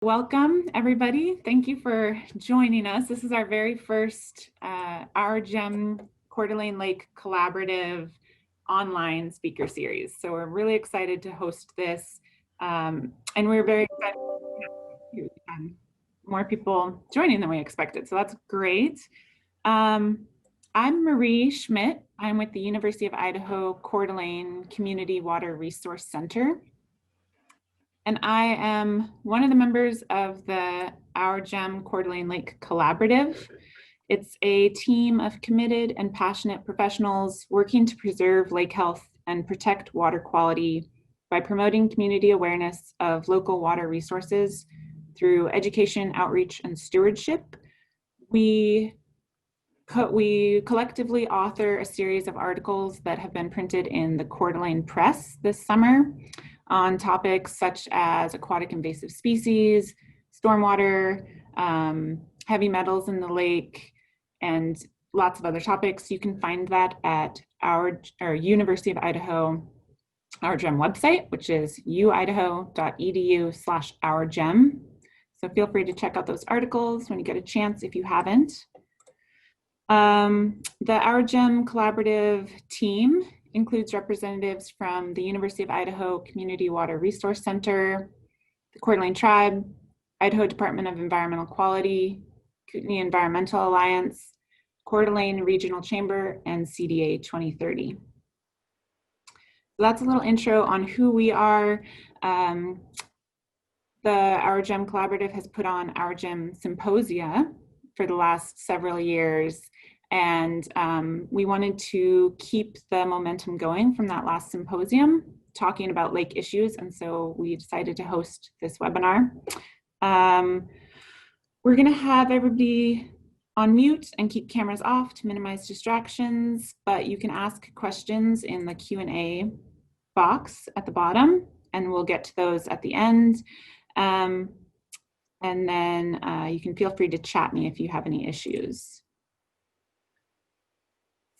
Welcome, everybody. Thank you for joining us. This is our very first Our Gem Coeur d'Alene Lake Collaborative online speaker series. So we're really excited to host this, and we're very excited to have more people joining than we expected. So that's great. I'm Marie Schmidt. I'm with the University of Idaho Coeur d'Alene Community Water Resource Center. And I am one of the members of the Our Gem Coeur d'Alene Lake Collaborative. It's a team of committed and passionate professionals working to preserve lake health and protect water quality by promoting community awareness of local water resources through education, outreach, and stewardship. We collectively author a series of articles that have been printed in the Coeur d'Alene Press this summer on topics such as aquatic invasive species, stormwater, heavy metals in the lake, and lots of other topics. You can find that at our University of Idaho Our Gem website, which is uidaho.edu/ourgem. So feel free to check out those articles when you get a chance if you haven't. The Our Gem collaborative team includes representatives from the University of Idaho Community Water Resource Center, the Coeur d'Alene Tribe, Idaho Department of Environmental Quality, Kootenai Environmental Alliance, Coeur d'Alene Regional Chamber, and CDA 2030. So that's a little intro on who we are. The Our Gem Collaborative has put on Our Gem Symposia for the last several years. And we wanted to keep the momentum going from that last symposium, talking about lake issues. And so we decided to host this webinar. We're gonna have everybody on mute and keep cameras off to minimize distractions, but you can ask questions in the Q&A box at the bottom, and we'll get to those at the end. And then you can feel free to chat me if you have any issues.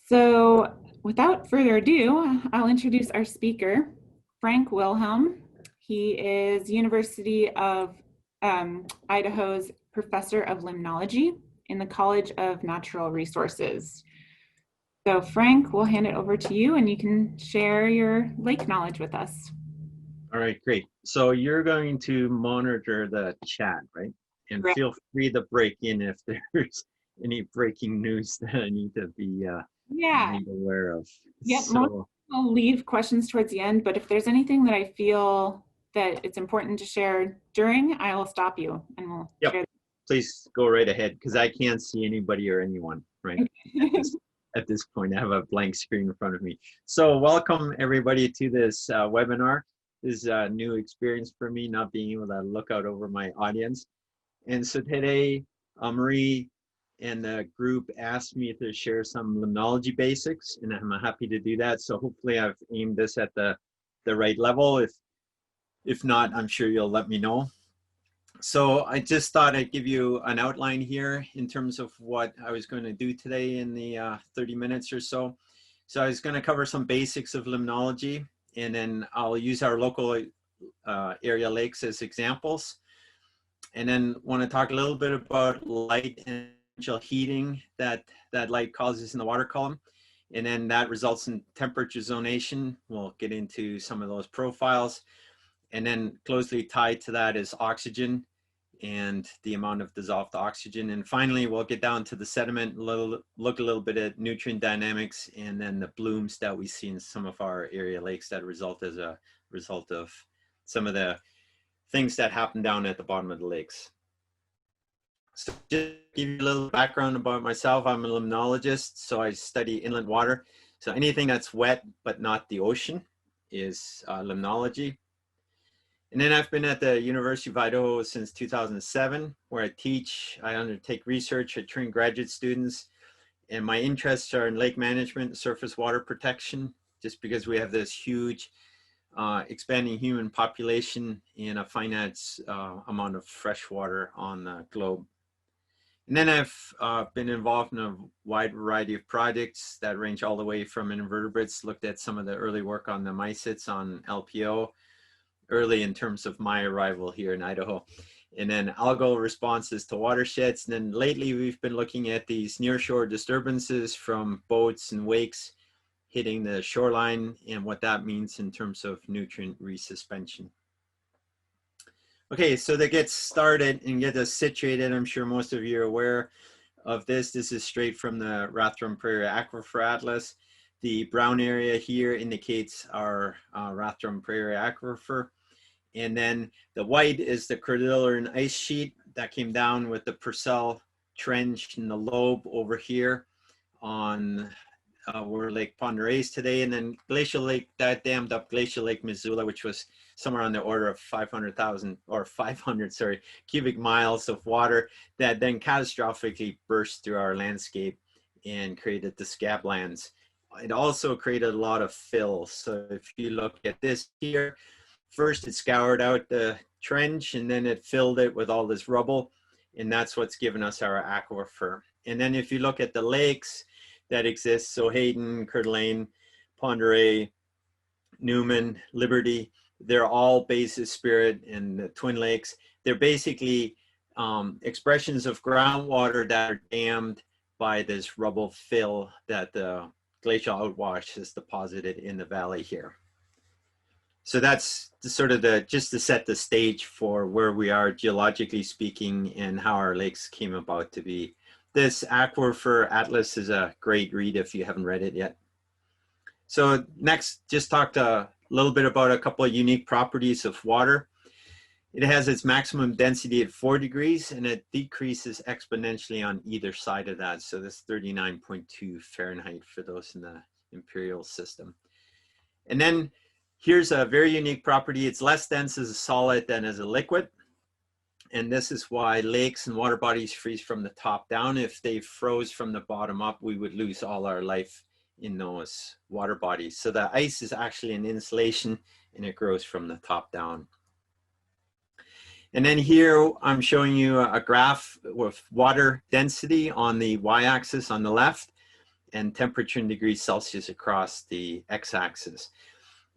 So without further ado, I'll introduce our speaker, Frank Wilhelm. He is University of Idaho's Professor of Limnology in the College of Natural Resources. So Frank, we'll hand it over to you and you can share your lake knowledge with us. All right, great. So you're going to monitor the chat, right? And Correct. feel free to break in if there's any breaking news that I need to be made aware of. Yep, So, most I'll leave questions towards the end, but if there's anything that I feel that it's important to share during, I will stop you and we'll share. Please go right ahead because I can't see anybody or anyone, right? At this point, I have a blank screen in front of me. So welcome everybody to this webinar. This is a new experience for me, not being able to look out over my audience. And so today, Marie and the group asked me to share some limnology basics, and I'm happy to do that. So hopefully I've aimed this at the right level. If not, I'm sure you'll let me know. So I just thought I'd give you an outline here in terms of what I was going to do today in the 30 minutes or so. So I was going to cover some basics of limnology, and then I'll use our local area lakes as examples. And then want to talk a little bit about light and heating that light causes in the water column. And then that results in temperature zonation. We'll get into some of those profiles. And then closely tied to that is oxygen and the amount of dissolved oxygen. And finally, we'll get down to the sediment, look a little bit at nutrient dynamics, and then the blooms that we see in some of our area lakes that result as a result of some of the things that happen down at the bottom of the lakes. So just to give you a little background about myself, I'm a limnologist, so I study inland water. So anything that's wet but not the ocean is limnology. And then I've been at the University of Idaho since 2007, where I teach, I undertake research, I train graduate students, and my interests are in lake management, surface water protection, just because we have this huge expanding human population and a finite amount of fresh water on the globe. And then I've been involved in a wide variety of projects that range all the way from invertebrates, looked at some of the early work on the mycetes on LPO, early in terms of my arrival here in Idaho. and then algal responses to watersheds. And then lately we've been looking at these nearshore disturbances from boats and wakes hitting the shoreline and what that means in terms of nutrient resuspension. Okay, so to get started and get us situated, I'm sure most of you are aware of this. This is straight from the Rathdrum Prairie Aquifer Atlas. The brown area here indicates our Rathdrum Prairie Aquifer. And then the white is the Cordilleran ice sheet that came down with the Purcell Trench and the lobe over here on where Lake Pend Oreille today. And then Glacial Lake, that dammed up Glacial Lake Missoula, which was somewhere on the order of 500,000 or 500, sorry, cubic miles of water that then catastrophically burst through our landscape and created the scablands. It also created a lot of fill. So if you look at this here, first it scoured out the trench and then it filled it with all this rubble, and that's what's given us our aquifer. And then if you look at the lakes that exist, so Hayden, Coeur d'Alene, Pend Oreille, Newman, Liberty, they're all basis spirit and the Twin Lakes. They're basically expressions of groundwater that are dammed by this rubble fill that the glacial outwash has deposited in the valley here. So that's sort of just to set the stage for where we are geologically speaking and how our lakes came about to be. This Aquifer Atlas is a great read if you haven't read it yet. So next, just talked a little bit about a couple of unique properties of water. It has its maximum density at 4 degrees and it decreases exponentially on either side of that. So that's 39.2 Fahrenheit for those in the imperial system. And then here's a very unique property. It's less dense as a solid than as a liquid. And this is why lakes and water bodies freeze from the top down. If they froze from the bottom up, we would lose all our life in those water bodies. So the ice is actually an insulation and it grows from the top down. And then here I'm showing you a graph with water density on the y-axis on the left and temperature in degrees Celsius across the x-axis.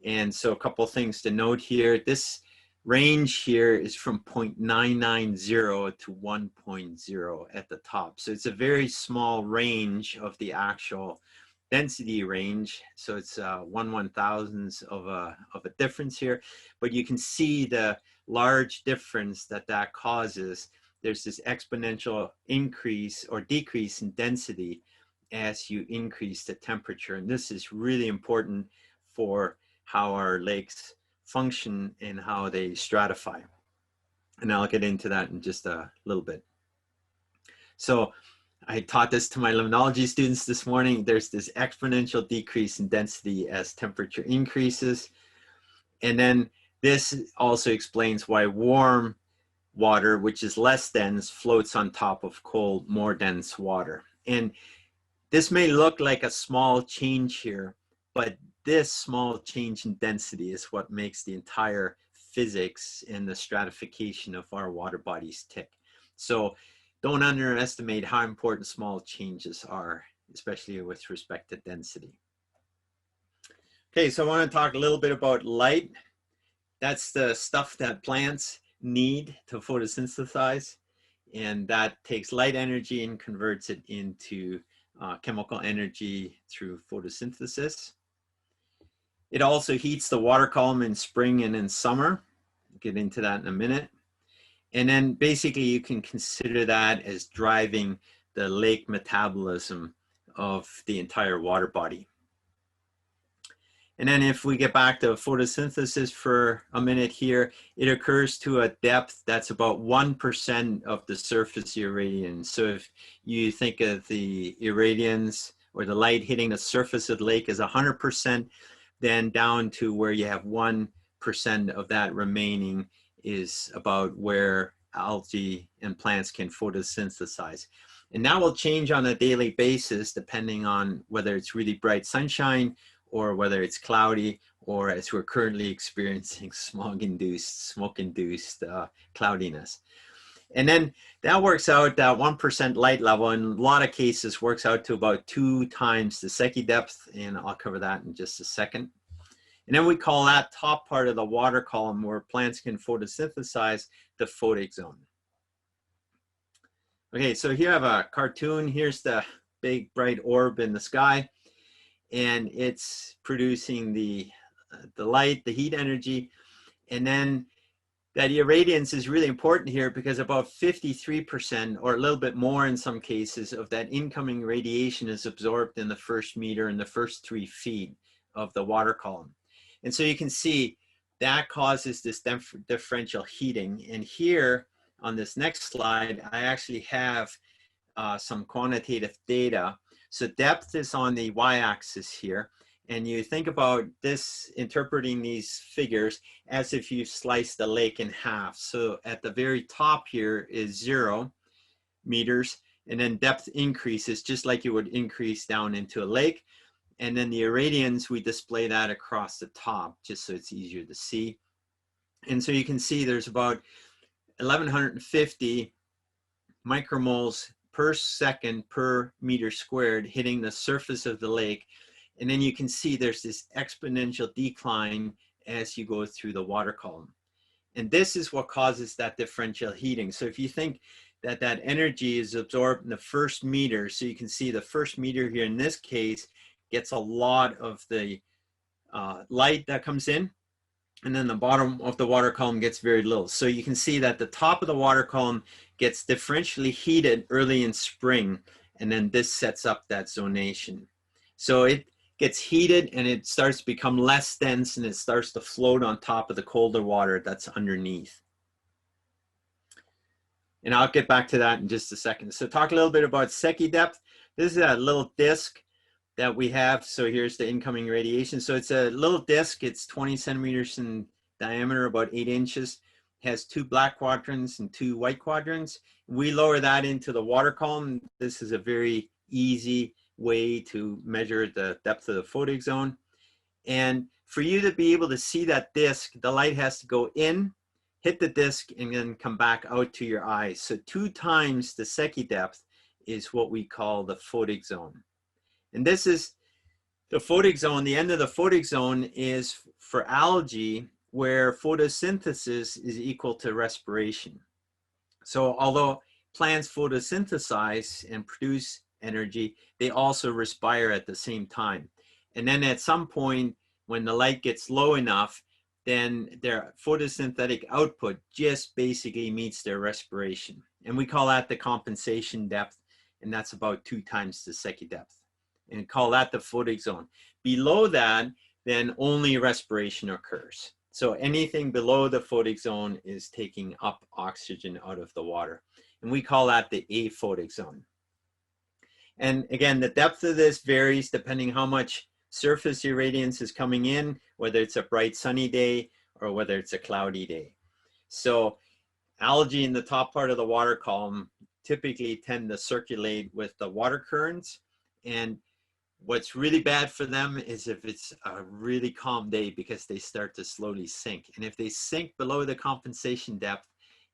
And so a couple of things to note here. This range here is from 0.990 to 1.0 at the top. So it's a very small range of the actual density range. So it's 1/1000th of a difference here. But you can see the large difference that causes. There's this exponential increase or decrease in density as you increase the temperature. And this is really important for how our lakes function and how they stratify. And I'll get into that in just a little bit. So I taught this to my limnology students this morning. There's this exponential decrease in density as temperature increases. And then this also explains why warm water, which is less dense, floats on top of cold, more dense water. And this may look like a small change here, but this small change in density is what makes the entire physics and the stratification of our water bodies tick. So don't underestimate how important small changes are, especially with respect to density. Okay, so I want to talk a little bit about light. That's the stuff that plants need to photosynthesize, and that takes light energy and converts it into chemical energy through photosynthesis. It also heats the water column in spring and in summer. I'll get into that in a minute. And then basically you can consider that as driving the lake metabolism of the entire water body. And then if we get back to photosynthesis for a minute here, it occurs to a depth that's about 1% of the surface irradiance. So if you think of the irradiance or the light hitting the surface of the lake as 100%, then down to where you have 1% of that remaining is about where algae and plants can photosynthesize. And that will change on a daily basis depending on whether it's really bright sunshine or whether it's cloudy, or as we're currently experiencing smog-induced, smoke-induced cloudiness. And then that works out, that 1% light level in a lot of cases works out to about 2 times the Secchi depth, and I'll cover that in just a second. And then we call that top part of the water column where plants can photosynthesize the photic zone. Okay, so here I have a cartoon. Here's the big bright orb in the sky, and it's producing the light, the heat energy. And then that irradiance is really important here because about 53% or a little bit more in some cases of that incoming radiation is absorbed in the first meter in the first 3 feet of the water column. And so you can see that causes this differential heating. And here on this next slide, I actually have some quantitative data. So depth is on the y-axis here. And you think about this, interpreting these figures as if you sliced the lake in half. So at the very top here is 0 meters, and then depth increases just like you would increase down into a lake. And then the irradiance, we display that across the top just so it's easier to see. And so you can see there's about 1150 micromoles per second per meter squared hitting the surface of the lake. And then you can see there's this exponential decline as you go through the water column. And this is what causes that differential heating. So if you think that that energy is absorbed in the first meter, so you can see the first meter here in this case gets a lot of the light that comes in, and then the bottom of the water column gets very little. So you can see that the top of the water column gets differentially heated early in spring, and then this sets up that zonation. So it gets heated and it starts to become less dense, and it starts to float on top of the colder water that's underneath. And I'll get back to that in just a second. So talk a little bit about Secchi depth. This is a little disc that we have. So here's the incoming radiation. So it's a little disc. It's 20 centimeters in diameter, about 8 inches. It has 2 black quadrants and 2 white quadrants. We lower that into the water column. This is a very easy way to measure the depth of the photic zone. And for you to be able to see that disc, the light has to go in, hit the disc, and then come back out to your eyes. So 2 times the Secchi depth is what we call the photic zone. And this is the photic zone. The end of the photic zone is for algae, where photosynthesis is equal to respiration. So although plants photosynthesize and produce energy, they also respire at the same time. And then at some point, when the light gets low enough, then their photosynthetic output just basically meets their respiration. And we call that the compensation depth, and that's about 2 times the Secchi depth. And call that the photic zone. Below that, then only respiration occurs. So anything below the photic zone is taking up oxygen out of the water. And we call that the aphotic zone. And again, the depth of this varies depending how much surface irradiance is coming in, whether it's a bright sunny day or whether it's a cloudy day. So algae in the top part of the water column typically tend to circulate with the water currents. And what's really bad for them is if it's a really calm day, because they start to slowly sink. And if they sink below the compensation depth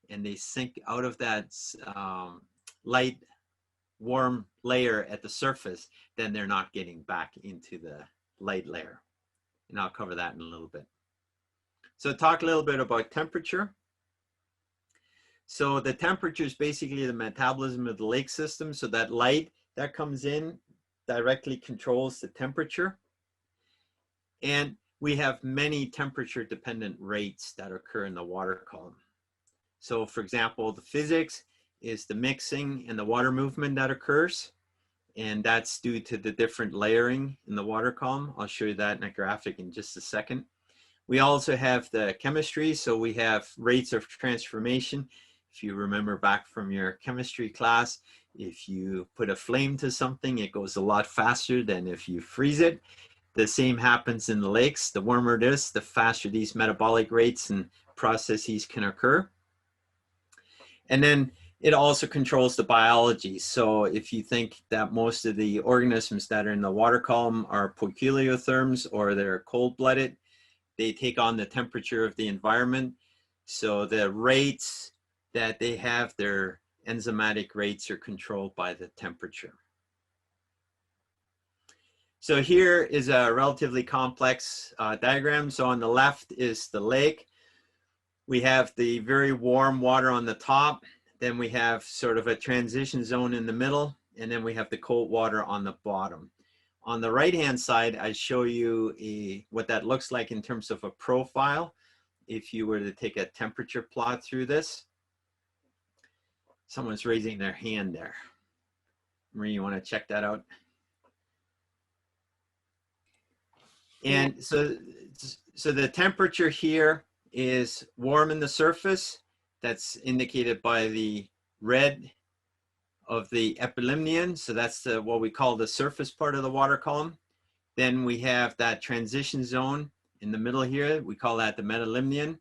and they sink out of that light, warm layer at the surface, then they're not getting back into the light layer. And I'll cover that in a little bit. So talk a little bit about temperature. So the temperature is basically the metabolism of the lake system. So that light that comes in directly controls the temperature. And we have many temperature dependent rates that occur in the water column. So for example, the physics is the mixing and the water movement that occurs. And that's due to the different layering in the water column. I'll show you that in a graphic in just a second. We also have the chemistry. So we have rates of transformation. If you remember back from your chemistry class, if you put a flame to something, it goes a lot faster than if you freeze it. The same happens in the lakes. The warmer it is, the faster these metabolic rates and processes can occur. And then it also controls the biology. So if you think that most of the organisms that are in the water column are poikiliotherms, or they're cold-blooded, they take on the temperature of the environment. So the rates that they have, their enzymatic rates, are controlled by the temperature. So here is a relatively complex diagram. So on the left is the lake. We have the very warm water on the top. Then we have sort of a transition zone in the middle. And then we have the cold water on the bottom. On the right-hand side, I show you what that looks like in terms of a profile. If you were to take a temperature plot through this. Someone's raising their hand there. Marie, you want to check that out? And so the temperature here is warm in the surface. That's indicated by the red of the epilimnion. So that's what we call the surface part of the water column. Then we have that transition zone in the middle here. We call that the metalimnion.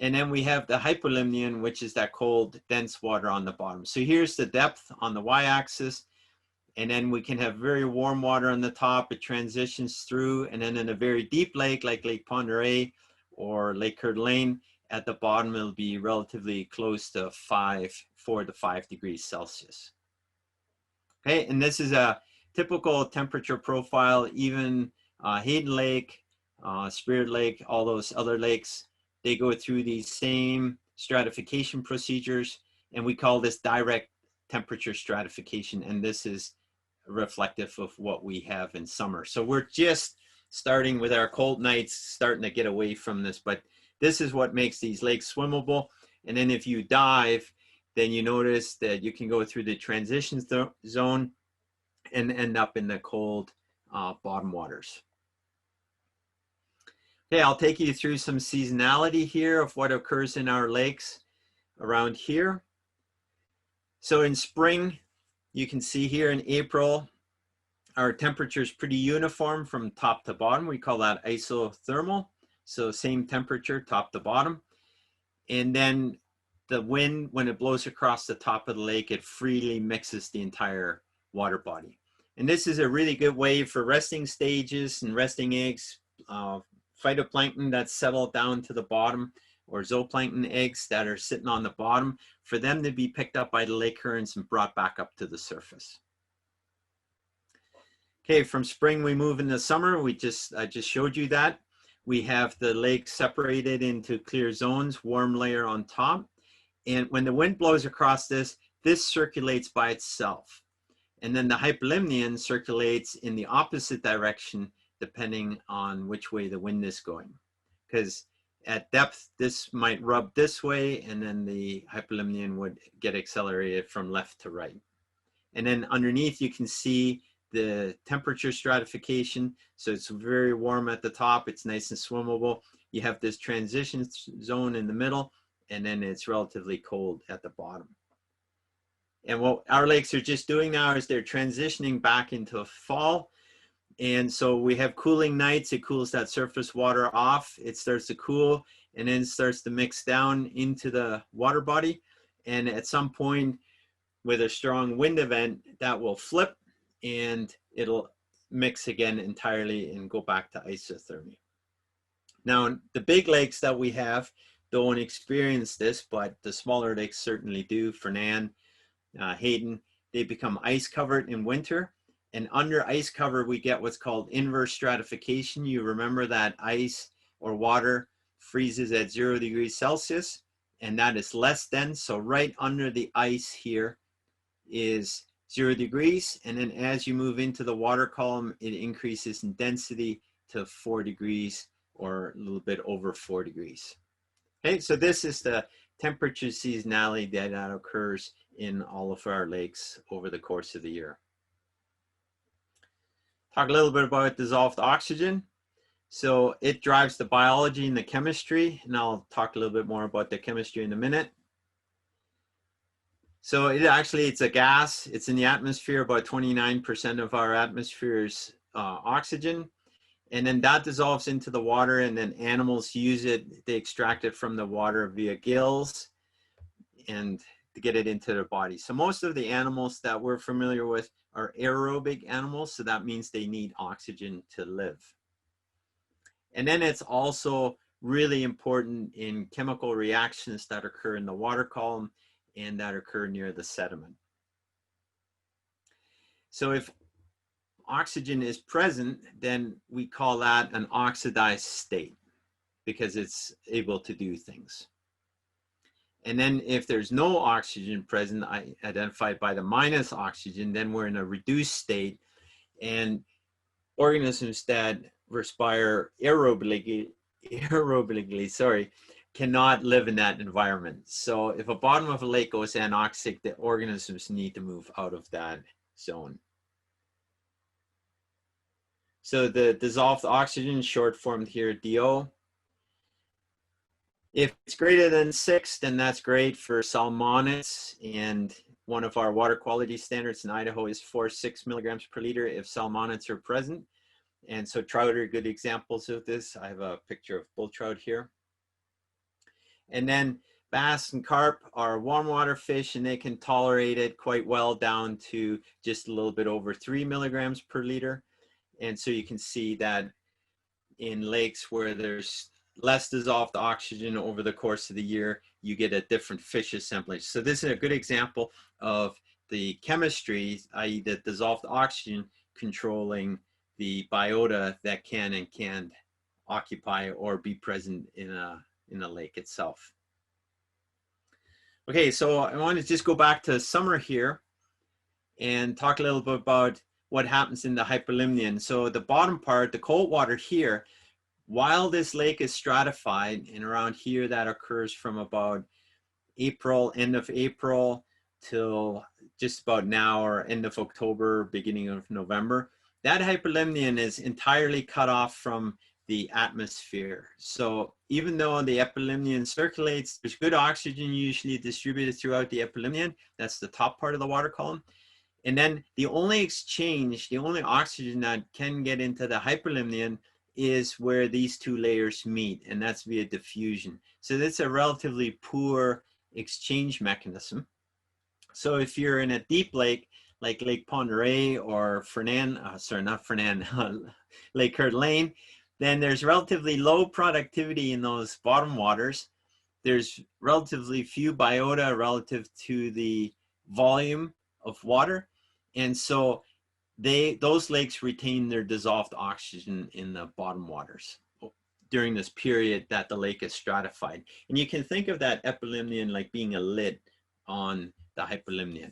And then we have the hypolimnion, which is that cold, dense water on the bottom. So here's the depth on the y-axis. And then we can have very warm water on the top. It transitions through. And then in a very deep lake, like Lake Pend Oreille or Lake Coeur d'Alene, at the bottom, it'll be relatively close to 4 to 5 degrees Celsius. Okay, and this is a typical temperature profile. Even Hayden Lake, Spirit Lake, all those other lakes, they go through these same stratification procedures, and we call this direct temperature stratification, and this is reflective of what we have in summer. So we're just starting with our cold nights, starting to get away from this, but this is what makes these lakes swimmable. And then if you dive, then you notice that you can go through the transition zone and end up in the cold bottom waters. Okay, I'll take you through some seasonality here of what occurs in our lakes around here. So in spring, you can see here in April, our temperature is pretty uniform from top to bottom. We call that isothermal. So same temperature, top to bottom. And then the wind, when it blows across the top of the lake, it freely mixes the entire water body. And this is a really good way for resting stages and resting eggs, phytoplankton that's settled down to the bottom, or zooplankton eggs that are sitting on the bottom, for them to be picked up by the lake currents and brought back up to the surface. Okay, from spring we move into summer. I just showed you that. We have the lake separated into clear zones, warm layer on top. And when the wind blows across this, this circulates by itself. And then the hypolimnion circulates in the opposite direction depending on which way the wind is going. Because at depth, this might rub this way, and then the hypolimnion would get accelerated from left to right. And then underneath, you can see the temperature stratification. So it's very warm at the top. It's nice and swimmable. You have this transition zone in the middle, and then it's relatively cold at the bottom. And what our lakes are just doing now is they're transitioning back into fall. And so we have cooling nights. It cools that surface water off. It starts to cool and then starts to mix down into the water body. And at some point with a strong wind event, that will flip and it'll mix again entirely and go back to isothermy. Now, the big lakes that we have don't experience this, but the smaller lakes certainly do. Fernand, Hayden, they become ice covered in winter. And under ice cover, we get what's called inverse stratification. You remember that ice or water freezes at 0 degrees Celsius, and that is less dense. So right under the ice here is 0 degrees. And then as you move into the water column, it increases in density to 4 degrees or a little bit over 4 degrees. Okay, so this is the temperature seasonality that occurs in all of our lakes over the course of the year. Talk a little bit about dissolved oxygen. So it drives the biology and the chemistry, and I'll talk a little bit more about the chemistry in a minute. So it's a gas. It's in the atmosphere. About 29% of our atmosphere is oxygen. And then that dissolves into the water, and then animals use it. They extract it from the water via gills and to get it into their body. So most of the animals that we're familiar with are aerobic animals. So that means they need oxygen to live. And then it's also really important in chemical reactions that occur in the water column and that occur near the sediment. So if oxygen is present, then we call that an oxidized state because it's able to do things. And then if there's no oxygen present, identified by the minus oxygen, then we're in a reduced state. And organisms that respire aerobically, cannot live in that environment. So if a bottom of a lake goes anoxic, the organisms need to move out of that zone. So the dissolved oxygen, short formed here, DO. If it's greater than 6, then that's great for salmonids. And one of our water quality standards in Idaho is 4-6 milligrams per liter if salmonids are present. And so trout are good examples of this. I have a picture of bull trout here. And then bass and carp are warm water fish, and they can tolerate it quite well down to just a little bit over 3 milligrams per liter. And so you can see that in lakes where there's less dissolved oxygen over the course of the year, you get a different fish assemblage. So this is a good example of the chemistry, i.e. the dissolved oxygen controlling the biota that can and can't occupy or be present in a lake itself. Okay, so I want to just go back to summer here and talk a little bit about what happens in the hyperlimnion. So the bottom part, the cold water here, while this lake is stratified, and around here that occurs from about April, end of April, till just about now or end of October, beginning of November, that hyperlimnion is entirely cut off from the atmosphere. So even though the epilimnion circulates, there's good oxygen usually distributed throughout the epilimnion. That's the top part of the water column. And then the only exchange, the only oxygen that can get into the hyperlimnion is where these two layers meet, and that's via diffusion. So that's a relatively poor exchange mechanism. So if you're in a deep lake, like Lake Pend Oreille or Lake Coeur d'Alene, then there's relatively low productivity in those bottom waters. There's relatively few biota relative to the volume of water. And so those lakes retain their dissolved oxygen in the bottom waters during this period that the lake is stratified. And you can think of that epilimnion like being a lid on the hyperlimnion.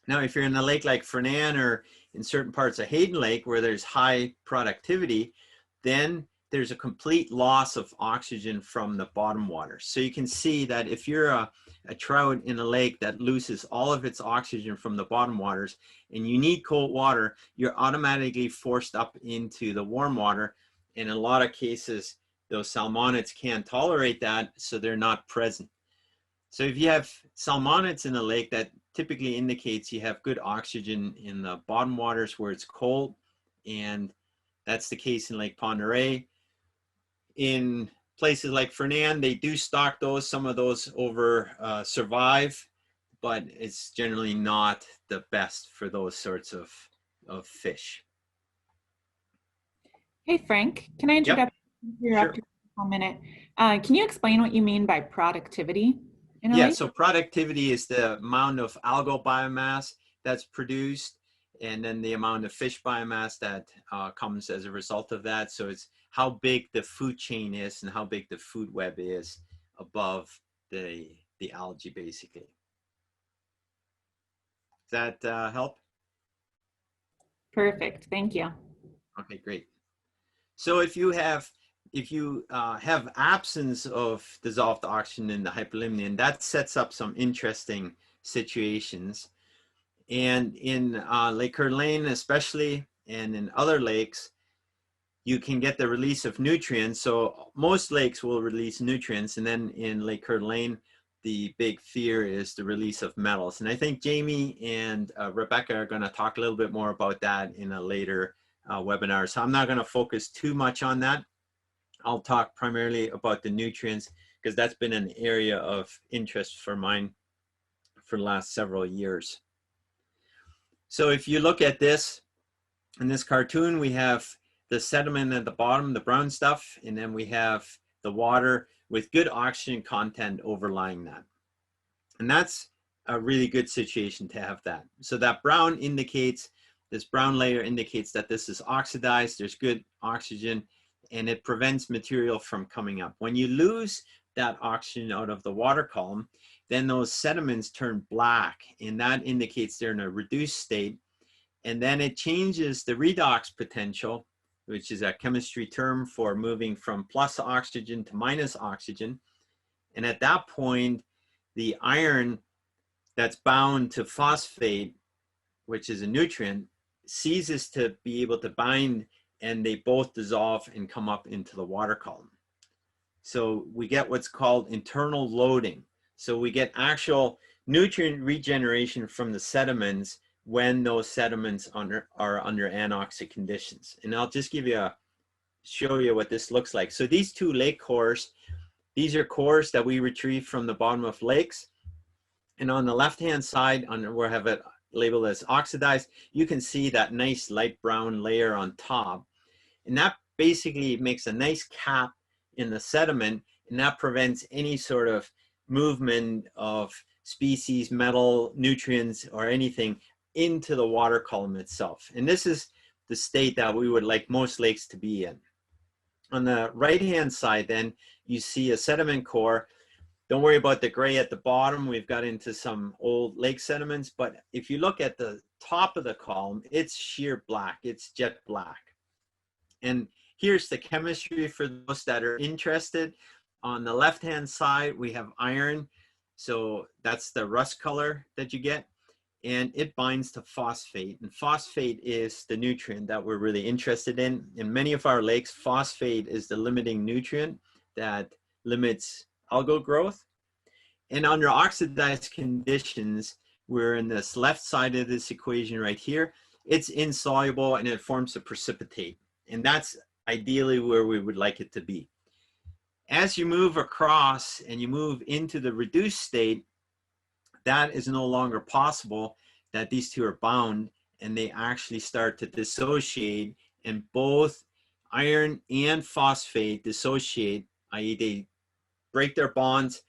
Now, if you're in a lake like Fernand or in certain parts of Hayden Lake where there's high productivity, then there's a complete loss of oxygen from the bottom water. So you can see that if you're a trout in a lake that loses all of its oxygen from the bottom waters and you need cold water, you're automatically forced up into the warm water. In a lot of cases, those salmonids can't tolerate that, so they're not present. So if you have salmonids in a lake, that typically indicates you have good oxygen in the bottom waters where it's cold, and that's the case in Lake Pend Oreille. In places like Fernand, they do stock those. Some of those survive, but it's generally not the best for those sorts of fish. Hey, Frank, can I interrupt you Sure. for a minute? Can you explain what you mean by productivity in a lake? So productivity is the amount of algal biomass that's produced, and then the amount of fish biomass that comes as a result of that. So it's how big the food chain is and how big the food web is above the algae, basically. Does that help? Perfect, thank you. Okay, great. So if you have absence of dissolved oxygen in the hyperlimnion, that sets up some interesting situations. And in Lake Coeur d'Alene especially, and in other lakes, you can get the release of nutrients. So most lakes will release nutrients. And then in Lake Coeur d'Alene, the big fear is the release of metals. And I think Jamie and Rebecca are going to talk a little bit more about that in a later webinar. So I'm not going to focus too much on that. I'll talk primarily about the nutrients because that's been an area of interest for mine for the last several years. So if you look at this, in this cartoon, we have the sediment at the bottom, the brown stuff, and then we have the water with good oxygen content overlying that. And that's a really good situation to have that. So that brown indicates, this brown layer indicates that this is oxidized, there's good oxygen, and it prevents material from coming up. When you lose that oxygen out of the water column, then those sediments turn black, and that indicates they're in a reduced state. And then it changes the redox potential, which is a chemistry term for moving from plus oxygen to minus oxygen. And at that point, the iron that's bound to phosphate, which is a nutrient, ceases to be able to bind, and they both dissolve and come up into the water column. So we get what's called internal loading. So we get actual nutrient regeneration from the sediments when those sediments are under anoxic conditions. And I'll just show you what this looks like. So these two lake cores, these are cores that we retrieve from the bottom of lakes. And on the left-hand side, where I have it labeled as oxidized, you can see that nice light brown layer on top. And that basically makes a nice cap in the sediment, and that prevents any sort of movement of species, metal, nutrients, or anything into the water column itself. And this is the state that we would like most lakes to be in. On the right-hand side, then, you see a sediment core. Don't worry about the gray at the bottom. We've got into some old lake sediments, but if you look at the top of the column, it's sheer black, it's jet black. And here's the chemistry for those that are interested. On the left-hand side, we have iron. So that's the rust color that you get. And it binds to phosphate. And phosphate is the nutrient that we're really interested in. In many of our lakes, phosphate is the limiting nutrient that limits algal growth. And under oxidized conditions, we're in this left side of this equation right here. It's insoluble and it forms a precipitate. And that's ideally where we would like it to be. As you move across and you move into the reduced state, that is no longer possible, that these two are bound and they actually start to dissociate, and both iron and phosphate dissociate, i.e. they break their bonds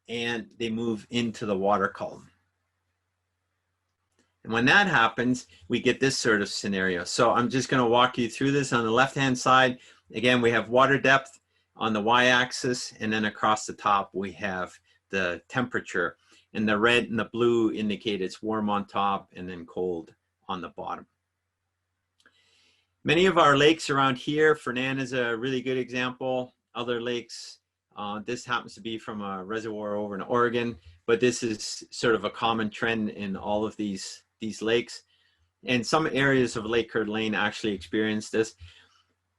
and they move into the water column. And when that happens, we get this sort of scenario. So I'm just going to walk you through this. On the left-hand side, again, we have water depth on the y-axis, and then across the top, we have the temperature. And the red and the blue indicate it's warm on top and then cold on the bottom. Many of our lakes around here, Fernand is a really good example. Other lakes, this happens to be from a reservoir over in Oregon, but this is sort of a common trend in all of these lakes. And some areas of Lake Coeur d'Alene actually experience this.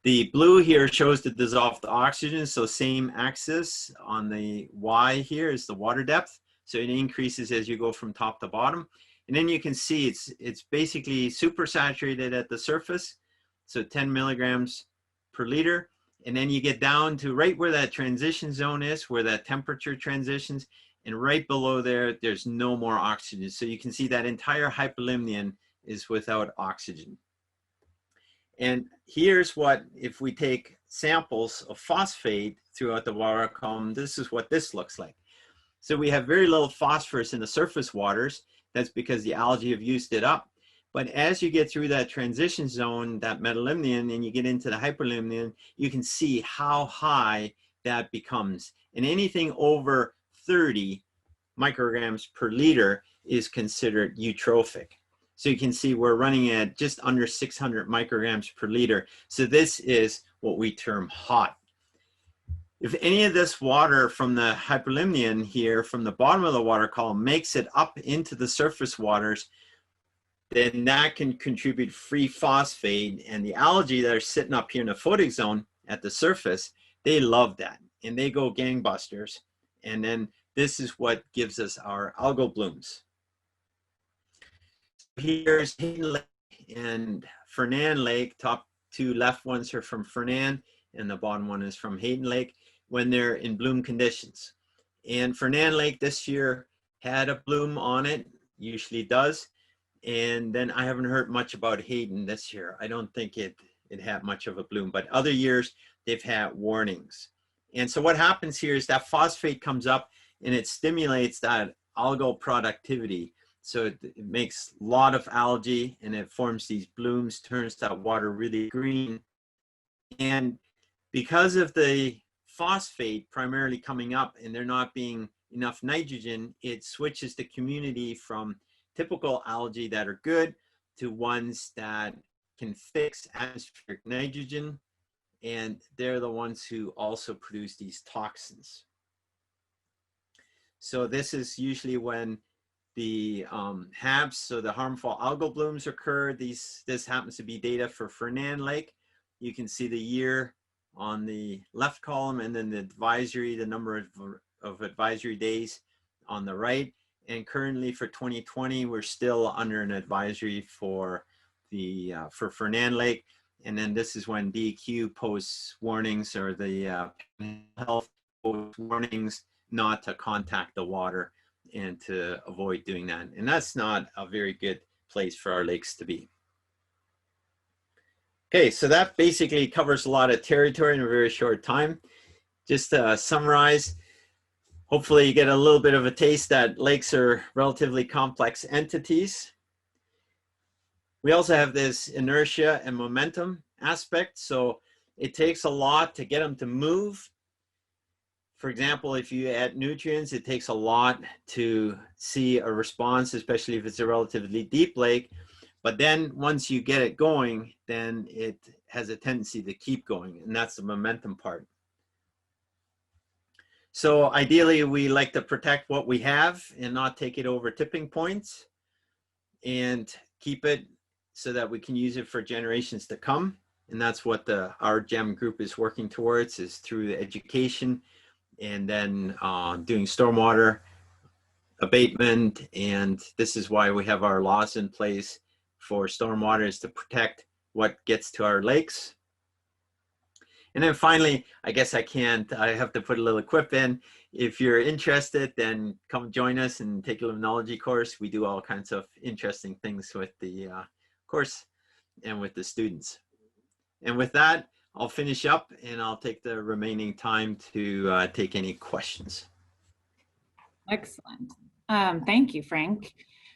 The blue here shows the dissolved oxygen, so same axis. On the Y here is the water depth, so it increases as you go from top to bottom. And then you can see it's basically supersaturated at the surface, so 10 milligrams per liter. And then you get down to right where that transition zone is, where that temperature transitions, and right below there, there's no more oxygen. So you can see that entire hypolimnion is without oxygen. And here's what, if we take samples of phosphate throughout the water column, this is what this looks like. So we have very little phosphorus in the surface waters. That's because the algae have used it up. But as you get through that transition zone, that metalimnion, and you get into the hyperlimnion, you can see how high that becomes. And anything over 30 micrograms per liter is considered eutrophic. So you can see we're running at just under 600 micrograms per liter. So this is what we term hot. If any of this water from the hyperlimnion here, from the bottom of the water column, makes it up into the surface waters, then that can contribute free phosphate. And the algae that are sitting up here in the photic zone at the surface, they love that. And they go gangbusters. And then this is what gives us our algal blooms. Here's Hayden Lake and Fernand Lake. Top two left ones are from Fernand, and the bottom one is from Hayden Lake, when they're in bloom conditions. And Fernand Lake this year had a bloom on it, usually does. And then I haven't heard much about Hayden this year. I don't think it had much of a bloom, but other years they've had warnings. And so what happens here is that phosphate comes up and it stimulates that algal productivity. So it makes a lot of algae and it forms these blooms, turns that water really green. And because of the phosphate primarily coming up and there not being enough nitrogen, it switches the community from typical algae that are good to ones that can fix atmospheric nitrogen, and they're the ones who also produce these toxins. So this is usually when the HABs, so the harmful algal blooms, occur. This happens to be data for Fernand Lake. You can see the year on the left column, and then the advisory, the number of advisory days on the right. And currently for 2020, we're still under an advisory for the for Fernand Lake. And then this is when DEQ posts warnings, or the health posts warnings not to contact the water and to avoid doing that. And that's not a very good place for our lakes to be. Okay, so that basically covers a lot of territory in a very short time. Just to summarize, hopefully you get a little bit of a taste that lakes are relatively complex entities. We also have this inertia and momentum aspect. So it takes a lot to get them to move. For example, if you add nutrients, it takes a lot to see a response, especially if it's a relatively deep lake. But then once you get it going, then it has a tendency to keep going, and that's the momentum part. So ideally, we like to protect what we have and not take it over tipping points, and keep it so that we can use it for generations to come. And that's what our GEM group is working towards, is through the education, and then doing stormwater abatement. And this is why we have our laws in place for stormwater, is to protect what gets to our lakes. And then finally, I guess I have to put a little quip in. If you're interested, then come join us and take a limnology course. We do all kinds of interesting things with the course and with the students. And with that, I'll finish up, and I'll take the remaining time to take any questions. Excellent. Thank you, Frank.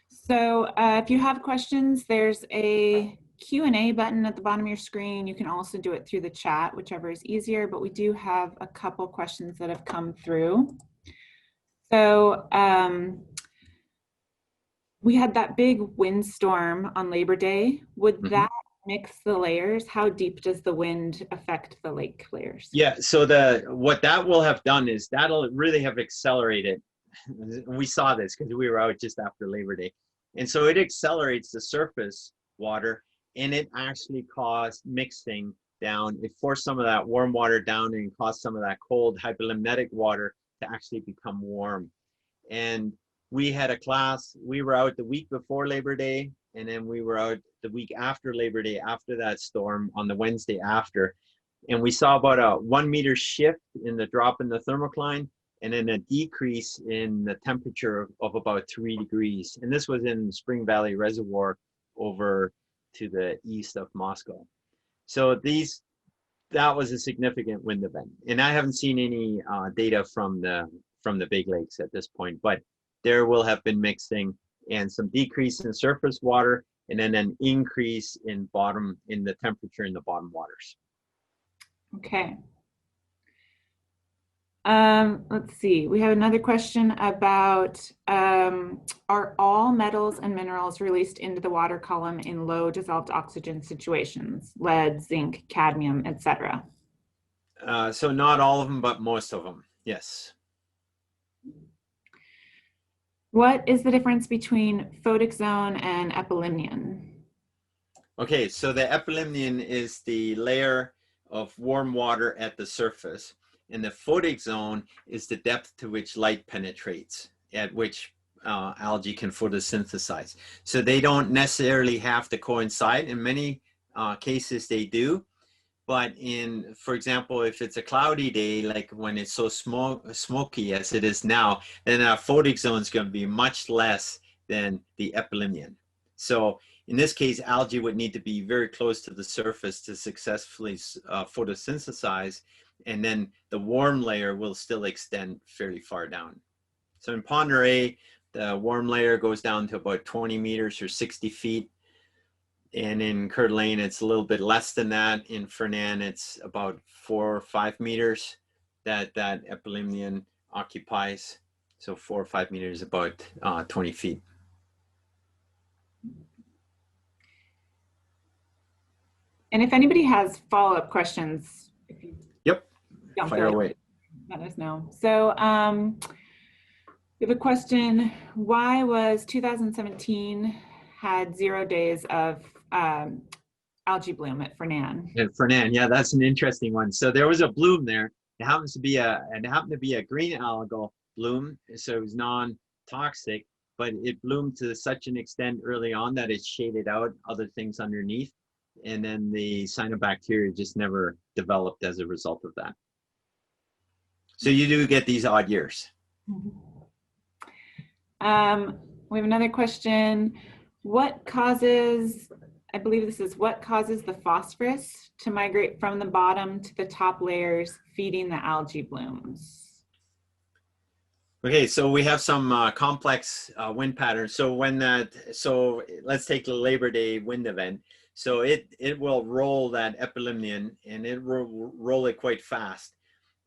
So if you have questions, there's a Q&A button at the bottom of your screen. You can also do it through the chat, whichever is easier, but we do have a couple questions that have come through. So we had that big windstorm on Labor Day. Would that mix the layers? How deep does the wind affect the lake layers? Yeah, so what that will have done is that'll really have accelerated. We saw this because we were out just after Labor Day. And so it accelerates the surface water, and it actually caused mixing down. It forced some of that warm water down and caused some of that cold hypolimnetic water to actually become warm. And we had a class, we were out the week before Labor Day, and then we were out the week after Labor Day, after that storm, on the Wednesday after. And we saw about a 1 meter shift in the drop in the thermocline, and then a decrease in the temperature of about 3 degrees. And this was in Spring Valley Reservoir over to the east of Moscow. So that was a significant wind event. And I haven't seen any data from the big lakes at this point, but there will have been mixing and some decrease in surface water, and then an increase in the temperature in the bottom waters. Okay. Let's see, we have another question about, are all metals and minerals released into the water column in low dissolved oxygen situations, lead, zinc, cadmium, etc.? So not all of them, but most of them, yes. What is the difference between photic zone and epilimnion? Okay, so the epilimnion is the layer of warm water at the surface, and the photic zone is the depth to which light penetrates, at which algae can photosynthesize. So they don't necessarily have to coincide. In many cases they do, but for example, if it's a cloudy day, like when it's so smoky as it is now, then our photic zone is going to be much less than the epilimnion. So in this case, algae would need to be very close to the surface to successfully photosynthesize, and then the warm layer will still extend fairly far down. So in Pond A, the warm layer goes down to about 20 meters or 60 feet. And in Coeur d'Alene, it's a little bit less than that. In Fernand, it's about 4 or 5 meters that epilimnion occupies. So 4 or 5 meters, about 20 feet. And if anybody has follow-up questions, if you Yep, don't fire feel like away. let us know. So we have a question. Why was 2017 had 0 days of algae bloom at Fernand? And Fernand, yeah, that's an interesting one. So there was a bloom there. It happened to be a green algal bloom, so it was non-toxic, but it bloomed to such an extent early on that it shaded out other things underneath, and then the cyanobacteria just never developed as a result of that. So you do get these odd years. We have another question. What causes, I believe this is, what causes the phosphorus to migrate from the bottom to the top layers, feeding the algae blooms? Okay, so we have some complex wind patterns. So so let's take the Labor Day wind event. So it will roll that epilimnion, and it will roll it quite fast.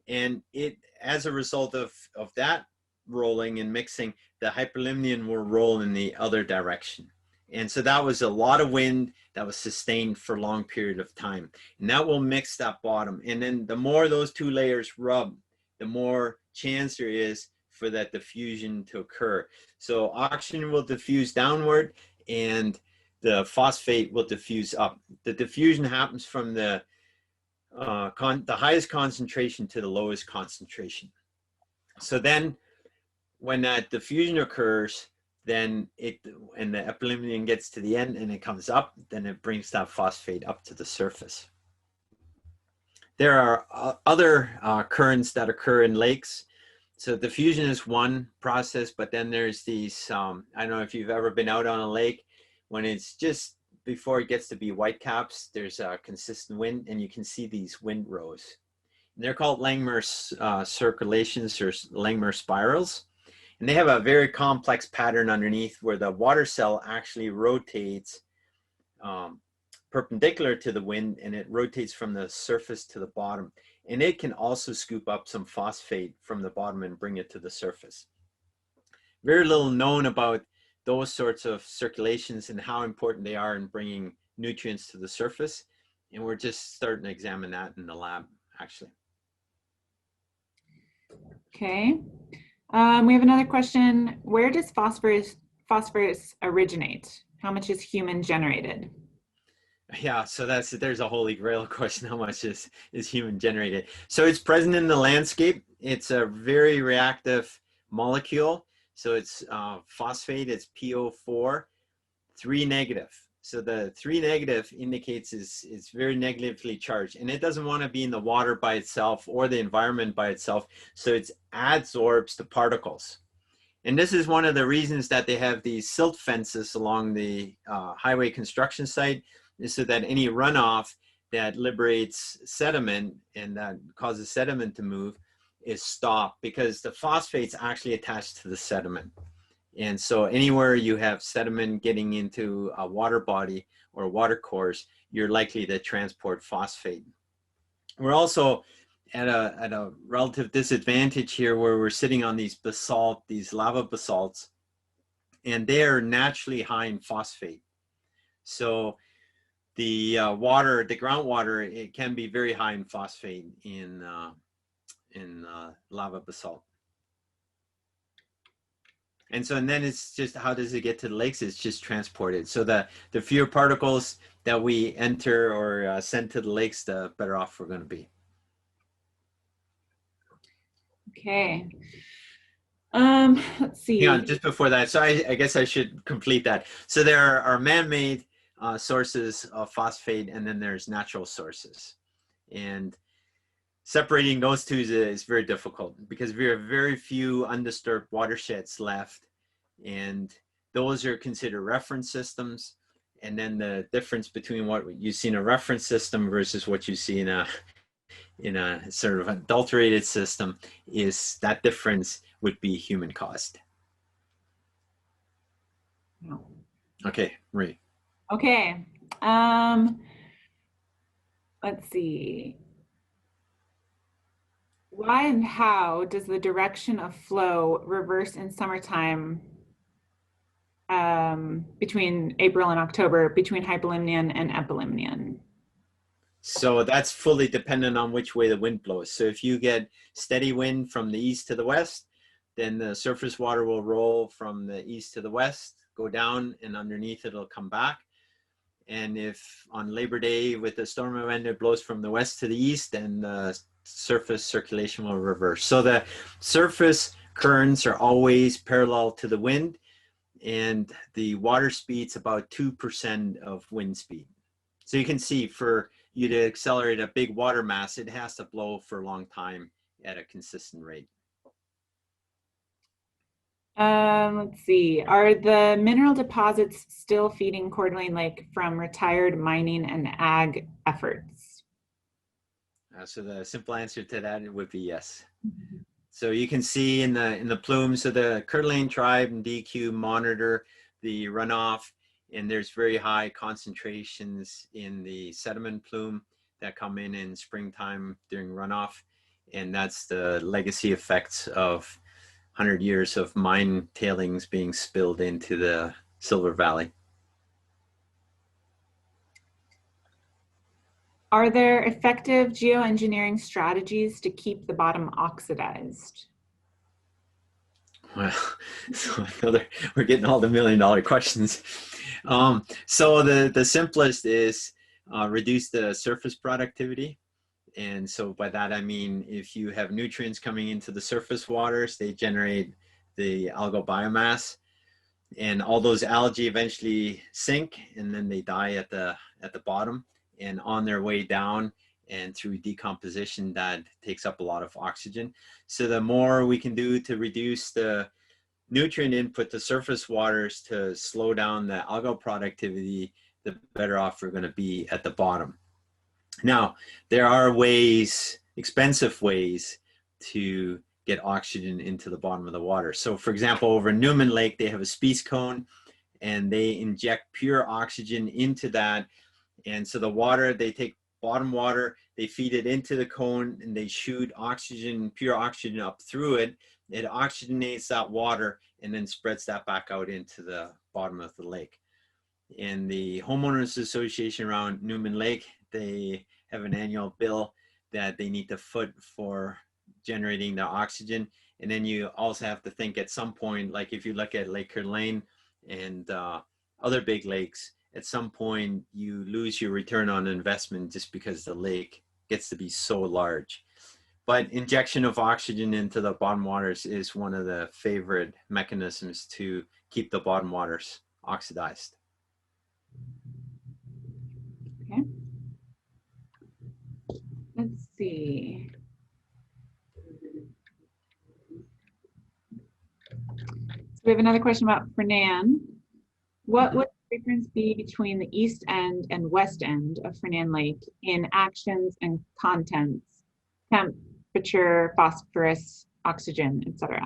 And it, as a result of that rolling and mixing, the hyperlimnion will roll in the other direction. And so that was a lot of wind that was sustained for a long period of time. And that will mix that bottom. And then the more those two layers rub, the more chance there is for that diffusion to occur. So oxygen will diffuse downward and the phosphate will diffuse up. The diffusion happens from the highest concentration to the lowest concentration. So then when that diffusion occurs, then the epilimnion gets to the end and it comes up, then it brings that phosphate up to the surface. There are other currents that occur in lakes. So diffusion is one process, but then there's these, I don't know if you've ever been out on a lake, when it's just before it gets to be whitecaps, there's a consistent wind and you can see these wind rows. And they're called Langmuir circulations or Langmuir spirals. And they have a very complex pattern underneath where the water cell actually rotates perpendicular to the wind, and it rotates from the surface to the bottom. And it can also scoop up some phosphate from the bottom and bring it to the surface. Very little known about those sorts of circulations and how important they are in bringing nutrients to the surface. And we're just starting to examine that in the lab, actually. Okay. We have another question. Where does phosphorus originate? How much is human generated? Yeah, so there's a holy grail question. How much is human generated? So it's present in the landscape. It's a very reactive molecule. So it's phosphate, it's PO4, 3 negative. So the 3 negative indicates it's very negatively charged, and it doesn't want to be in the water by itself or the environment by itself. So it adsorbs the particles. And this is one of the reasons that they have these silt fences along the highway construction site, is so that any runoff that liberates sediment and that causes sediment to move is stopped, because the phosphate's actually attached to the sediment. And so anywhere you have sediment getting into a water body or water course, you're likely to transport phosphate. We're also at a relative disadvantage here, where we're sitting on these lava basalts, and they are naturally high in phosphate. So the groundwater, it can be very high in phosphate in lava basalt. And then it's just, how does it get to the lakes? It's just transported. So the fewer particles that we enter or send to the lakes, the better off we're going to be. Okay. Let's see. Hang on, just before that, so I guess I should complete that. So there are man-made sources of phosphate, and then there's natural sources. And separating those two is very difficult, because we have very few undisturbed watersheds left, and those are considered reference systems. And then the difference between what you see in a reference system versus what you see in a sort of adulterated system, is that difference would be human caused. Okay, Marie. Okay. Let's see. Why and how does the direction of flow reverse in summertime between April and October, between hypolimnion and epilimnion? So that's fully dependent on which way the wind blows. So if you get steady wind from the east to the west, then the surface water will roll from the east to the west, go down, and underneath it'll come back. And if on Labor Day with the stormy wind it blows from the west to the east, then the surface circulation will reverse. So the surface currents are always parallel to the wind, and the water speed's about 2% of wind speed. So you can see for you to accelerate a big water mass, it has to blow for a long time at a consistent rate. Let's see. Are the mineral deposits still feeding Coeur d'Alene Lake from retired mining and ag efforts? So the simple answer to that would be yes. So you can see in the plumes of the Coeur d'Alene tribe and DQ monitor the runoff, and there's very high concentrations in the sediment plume that come in springtime during runoff, and that's the legacy effects of 100 years of mine tailings being spilled into the Silver Valley. Are there effective geoengineering strategies to keep the bottom oxidized? Well, so we're getting all the $1 million questions. So the simplest is reduce the surface productivity. And so by that, I mean, if you have nutrients coming into the surface waters, they generate the algal biomass, and all those algae eventually sink, and then they die at the bottom. And on their way down and through decomposition, that takes up a lot of oxygen. So the more we can do to reduce the nutrient input to surface waters to slow down the algal productivity, the better off we're going to be at the bottom. Now, there are ways, expensive ways, to get oxygen into the bottom of the water. So for example, over Newman Lake, they have a species cone, and they inject pure oxygen into that. And so the water, they take bottom water, they feed it into the cone, and they shoot oxygen, pure oxygen up through it. It oxygenates that water and then spreads that back out into the bottom of the lake. In the Homeowners Association around Newman Lake, they have an annual bill that they need to foot for generating the oxygen. And then you also have to think at some point, like if you look at Lake Coeur d'Alene and other big lakes, at some point you lose your return on investment just because the lake gets to be so large. But injection of oxygen into the bottom waters is one of the favorite mechanisms to keep the bottom waters oxidized. Okay. Let's see. So we have another question about Fernand. What would the difference be between the east end and west end of Fernand Lake in actions and contents, temperature, phosphorus, oxygen, etc.?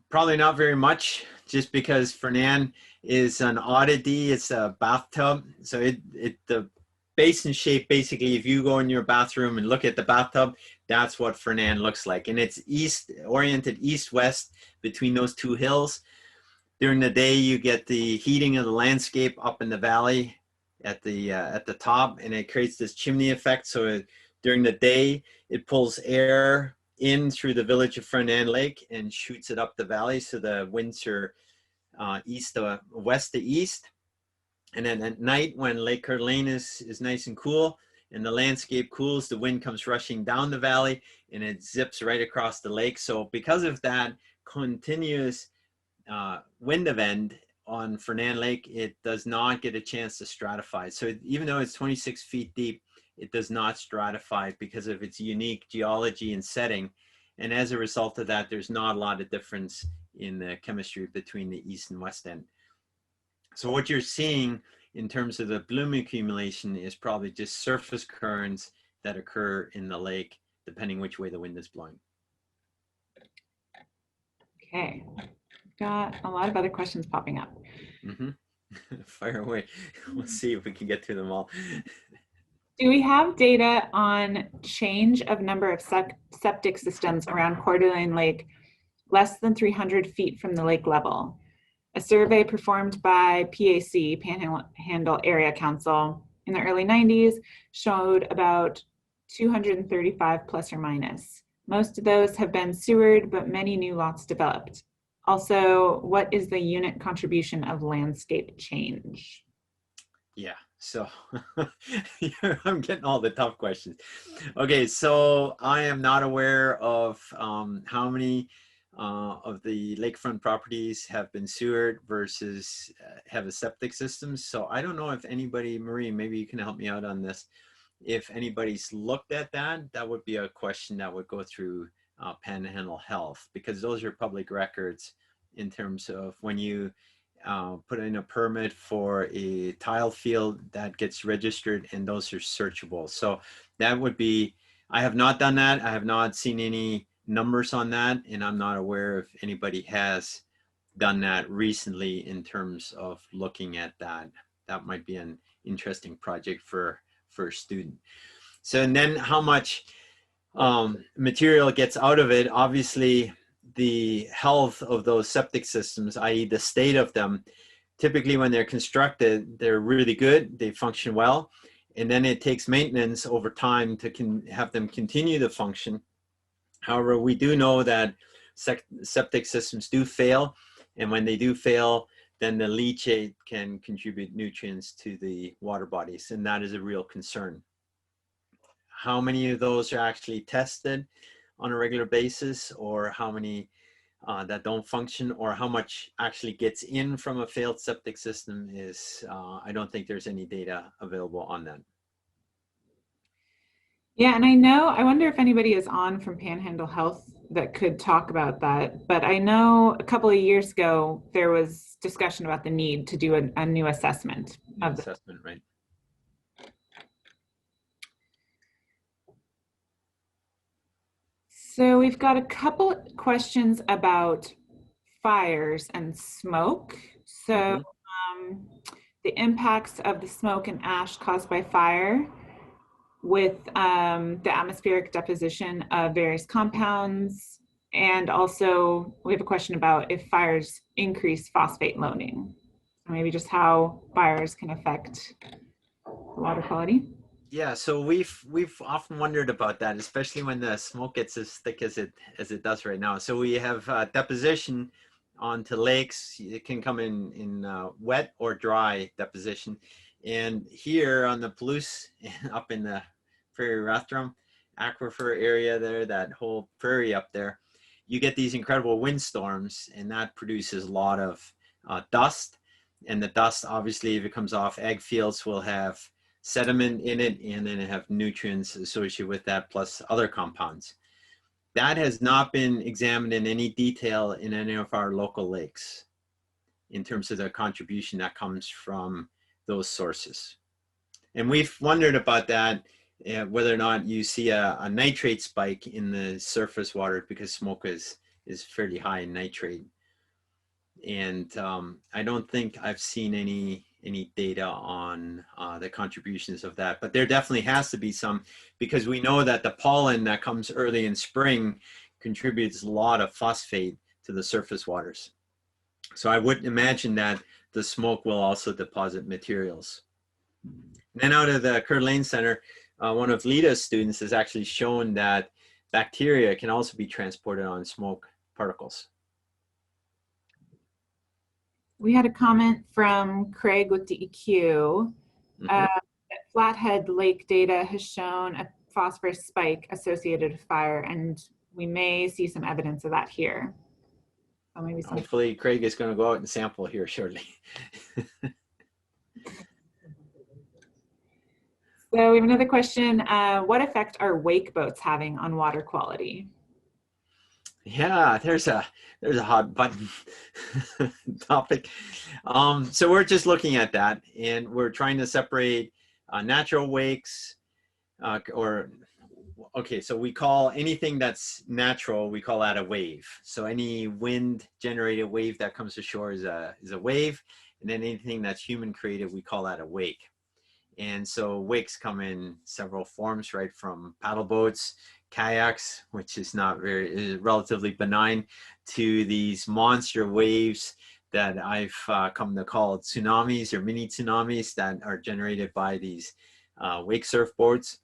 Probably not very much, just because Fernand is an oddity. It's a bathtub. So the basin shape, basically, if you go in your bathroom and look at the bathtub, that's what Fernand looks like. And it's oriented east-west between those two hills. During the day, you get the heating of the landscape up in the valley at the top, and it creates this chimney effect. So during the day, it pulls air in through the village of Fernand Lake and shoots it up the valley. So the winds are west to east. And then at night, when Lake Coeur d'Alene is nice and cool and the landscape cools, the wind comes rushing down the valley and it zips right across the lake. So because of that continuous wind event on Fernand Lake, it does not get a chance to stratify. So even though it's 26 feet deep, it does not stratify because of its unique geology and setting. And as a result of that, there's not a lot of difference in the chemistry between the east and west end. So what you're seeing in terms of the bloom accumulation is probably just surface currents that occur in the lake, depending which way the wind is blowing. Okay, got a lot of other questions popping up. Fire away. We'll see if we can get through them all. Do we have data on change of number of septic systems around Coeur d'Alene Lake less than 300 feet from the lake level? A survey performed by PAC, Panhandle Area Council, in the early 90s showed about 235 plus or minus. Most of those have been sewered, but many new lots developed. Also, what is the unit contribution of landscape change? Yeah, so I'm getting all the tough questions. Okay, so I am not aware of how many of the lakefront properties have been sewered versus have a septic system. So I don't know if anybody, Marie, maybe you can help me out on this. If anybody's looked at that, that would be a question that would go through Panhandle Health, because those are public records in terms of when you put in a permit for a tile field that gets registered, and those are searchable. So that would be, I have not done that. I have not seen any numbers on that, and I'm not aware if anybody has done that recently in terms of looking at that. That might be an interesting project for a student. So, and then how much material gets out of it, obviously the health of those septic systems, i.e. the state of them, typically when they're constructed, they're really good, they function well, and then it takes maintenance over time to have them continue to function. However, we do know that septic systems do fail, and when they do fail, then the leachate can contribute nutrients to the water bodies, and that is a real concern. How many of those are actually tested on a regular basis, or how many that don't function, or how much actually gets in from a failed septic system is, I don't think there's any data available on that. Yeah, and I wonder if anybody is on from Panhandle Health that could talk about that. But I know a couple of years ago, there was discussion about the need to do a new assessment of the assessment, right? So we've got a couple questions about fires and smoke. So the impacts of the smoke and ash caused by fire with the atmospheric deposition of various compounds. And also we have a question about if fires increase phosphate loading. Maybe just how fires can affect water quality. Yeah, so we've often wondered about that, especially when the smoke gets as thick as it does right now. So we have deposition onto lakes. It can come in wet or dry deposition. And here on the Palouse, up in the Prairie Rathdrum aquifer area there, that whole prairie up there, you get these incredible windstorms, and that produces a lot of dust. And the dust, obviously, if it comes off ag fields, will have sediment in it, and then it have nutrients associated with that, plus other compounds. That has not been examined in any detail in any of our local lakes in terms of the contribution that comes from those sources. And we've wondered about that, whether or not you see a nitrate spike in the surface water, because smoke is fairly high in nitrate. And I don't think I've seen any data on the contributions of that, but there definitely has to be some, because we know that the pollen that comes early in spring contributes a lot of phosphate to the surface waters. So I would imagine that the smoke will also deposit materials. And then out of the Coeur d'Alene Center, one of Lita's students has actually shown that bacteria can also be transported on smoke particles. We had a comment from Craig with DEQ that Flathead Lake data has shown a phosphorus spike associated with fire, and we may see some evidence of that here. So maybe hopefully Craig is going to go out and sample here shortly. So we have another question. What effect are wake boats having on water quality? Yeah, there's a hot button topic. So we're just looking at that, and we're trying to separate natural wakes or okay, so we call anything that's natural, we call that a wave. So any wind generated wave that comes to shore is a wave. And then anything that's human created, we call that a wake. And so wakes come in several forms, right? From paddle boats, kayaks, which is not is relatively benign, to these monster waves that I've come to call tsunamis or mini tsunamis that are generated by these wake surfboards.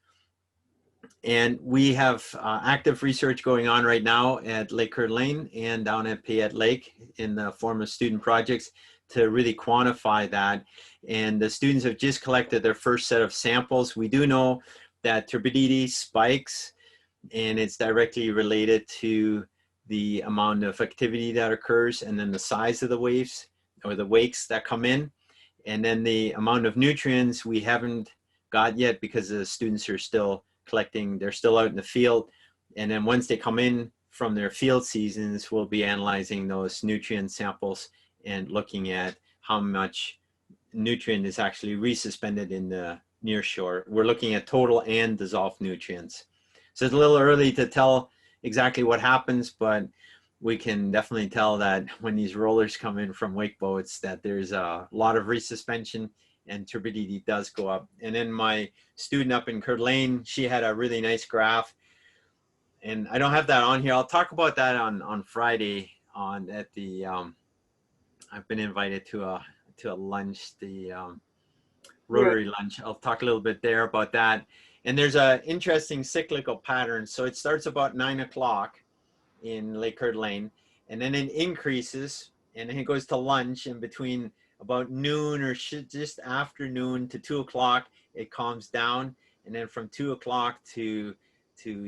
And we have active research going on right now at Lake Coeur and down at Payette Lake in the form of student projects to really quantify that. And the students have just collected their first set of samples. We do know that turbidity spikes, and it's directly related to the amount of activity that occurs, and then the size of the waves or the wakes that come in. And then the amount of nutrients we haven't got yet because the students are still collecting, they're still out in the field. And then once they come in from their field seasons, we'll be analyzing those nutrient samples and looking at how much nutrient is actually resuspended in the near shore. We're looking at total and dissolved nutrients. So it's a little early to tell exactly what happens, but we can definitely tell that when these rollers come in from wake boats that there's a lot of resuspension and turbidity does go up. And then my student up in Coeur, she had a really nice graph, and I don't have that on here. I'll talk about that on Friday at the I've been invited to a lunch, the Rotary lunch. I'll talk a little bit there about that. And there's an interesting cyclical pattern. So it starts about 9 o'clock in Lake Coeur, and then it increases, and then it goes to lunch, and between about noon or just after noon to 2 o'clock, it calms down. And then from 2 o'clock to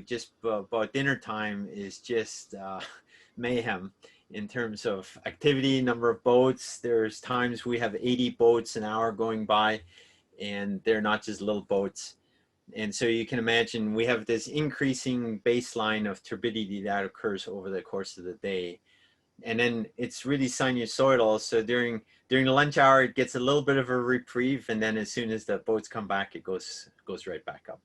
just about dinner time is just mayhem in terms of activity, number of boats. There's times we have 80 boats an hour going by, and they're not just little boats. And so you can imagine we have this increasing baseline of turbidity that occurs over the course of the day. And then it's really sinusoidal. So during the lunch hour, it gets a little bit of a reprieve. And then as soon as the boats come back, it goes right back up.